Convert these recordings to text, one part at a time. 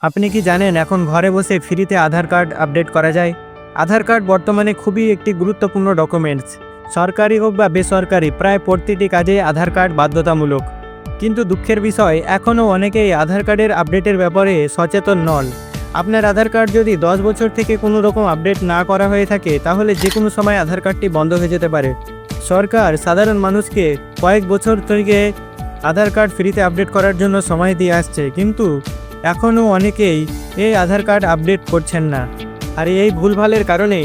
আপনি কি জানেন এখন ঘরে বসে ফ্রিতে আধার কার্ড আপডেট করা যায়? আধার কার্ড বর্তমানে খুবই একটি গুরুত্বপূর্ণ ডকুমেন্টস। সরকারি হোক বা বেসরকারি প্রায় প্রতিটি কাজে আধার কার্ড বাধ্যতামূলক। কিন্তু দুঃখের বিষয় এখনও অনেকেই আধার কার্ডের আপডেটের ব্যাপারে সচেতন নন। আপনার আধার কার্ড যদি 10 বছর থেকে কোনো রকম আপডেট না করা হয়ে থাকে তাহলে যে কোনো সময় আধার কার্ডটি বন্ধ হয়ে যেতে পারে। সরকার সাধারণ মানুষকে কয়েক বছর থেকে আধার কার্ড ফ্রিতে আপডেট করার জন্য সময় দিয়ে আসছে, কিন্তু এখনও অনেকেই এই আধার কার্ড আপডেট করছেন না। আর এই ভুলভালের কারণে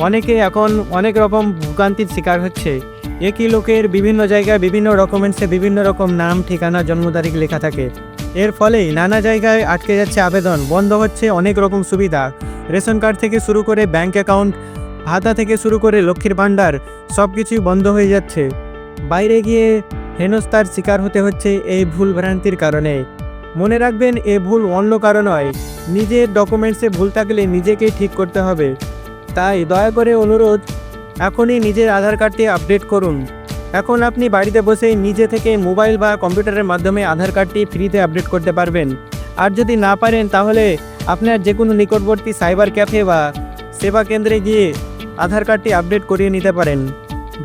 অনেকে এখন অনেক রকম ভোগান্তির শিকার হচ্ছে। একই লোকের বিভিন্ন জায়গায় বিভিন্ন ডকুমেন্টসে বিভিন্ন রকম নাম, ঠিকানা, জন্ম তারিখ লেখা থাকে। এর ফলেই নানা জায়গায় আটকে যাচ্ছে আবেদন, বন্ধ হচ্ছে অনেক রকম সুবিধা। রেশন কার্ড থেকে শুরু করে ব্যাংক অ্যাকাউন্ট, ভাতা থেকে শুরু করে লক্ষ্মীর ভাণ্ডার সব কিছুই বন্ধ হয়ে যাচ্ছে। বাইরে গিয়ে হেনস্থার শিকার হতে হচ্ছে এই ভুল ভ্রান্তির কারণে। মনে রাখবেন, এ ভুল অন্য কারো নয়, নিজের ডকুমেন্টসে ভুল থাকলে নিজেকেই ঠিক করতে হবে। তাই দয়া করে অনুরোধ, এখনই নিজের আধার কার্ডটি আপডেট করুন। এখন আপনি বাড়িতে বসেই নিজে থেকে মোবাইল বা কম্পিউটারের মাধ্যমে আধার কার্ডটি ফ্রিতে আপডেট করতে পারবেন। আর যদি না পারেন তাহলে আপনার যে কোনো নিকটবর্তী সাইবার ক্যাফে বা সেবা কেন্দ্রে গিয়ে আধার কার্ডটি আপডেট করিয়ে নিতে পারেন।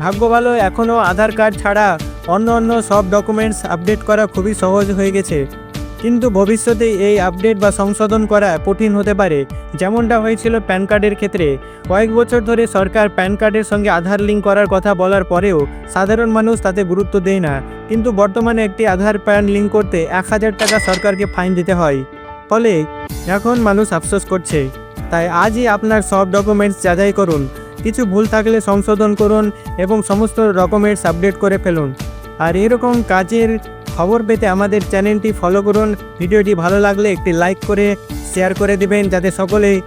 ভাগ্য ভালো, এখনও আধার কার্ড ছাড়া অন্য সব ডকুমেন্টস আপডেট করা খুবই সহজ হয়ে গেছে। কিন্তু ভবিষ্যতে এই আপডেট বা সংশোধন করা কঠিন হতে পারে, যেমনটা হয়েছিল প্যান কার্ডের ক্ষেত্রে। কয়েক বছর ধরে সরকার প্যান কার্ডের সঙ্গে আধার লিঙ্ক করার কথা বলার পরেও সাধারণ মানুষ তাতে গুরুত্ব দেয় না। কিন্তু বর্তমানে একটি আধার প্যান লিঙ্ক করতে 1000 টাকা সরকারকে ফাইন দিতে হয়। ফলে এখন মানুষ আফসোস করছে। তাই আজই আপনার সব ডকুমেন্টস যাচাই করুন, কিছু ভুল থাকলে সংশোধন করুন এবং সমস্ত ডকুমেন্টস আপডেট করে ফেলুন। আর এরকম কাজের খবর পেতে আমাদের চ্যানেলটি ফলো করুন। ভিডিওটি ভালো লাগলে একটি লাইক করে শেয়ার করে দিবেন, যাতে সকলেই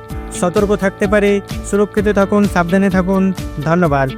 সতর্ক থাকতে পারে। সুরক্ষিত থাকুন, সাবধানে থাকুন। ধন্যবাদ।